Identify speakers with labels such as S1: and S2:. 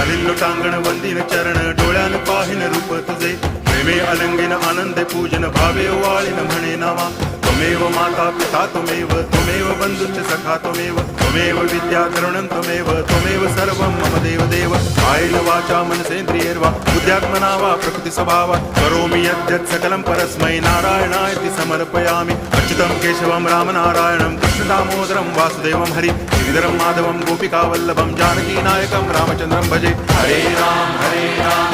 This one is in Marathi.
S1: घालील लोटांगण वंदीन चरण डोळ्यान पाहिन रूप तुझे प्रेमे अलंगीन आनंदे पूजन भावे वाळीन म्हणे नामा त्वमेव माता पिता त्वमेव बंधुश्च सखा त्वमेव विद्या तरुणं त्वमेव सर्वं मम देव कायेन वाचा मनसेन्द्रियैर्वा बुद्ध्यात्मना वा प्रकृति स्वभावात् करोमि यद्यत् सकलं परस्मै नारायणायति समर्पयामि अच्युतं केशवं रामनारायणं कृष्णदामोदरं वासुदेवं हरि गिरिधरं माधवं गोपिकावल्लभं जानकीनायकं रामचन्द्रं भजे हरे राम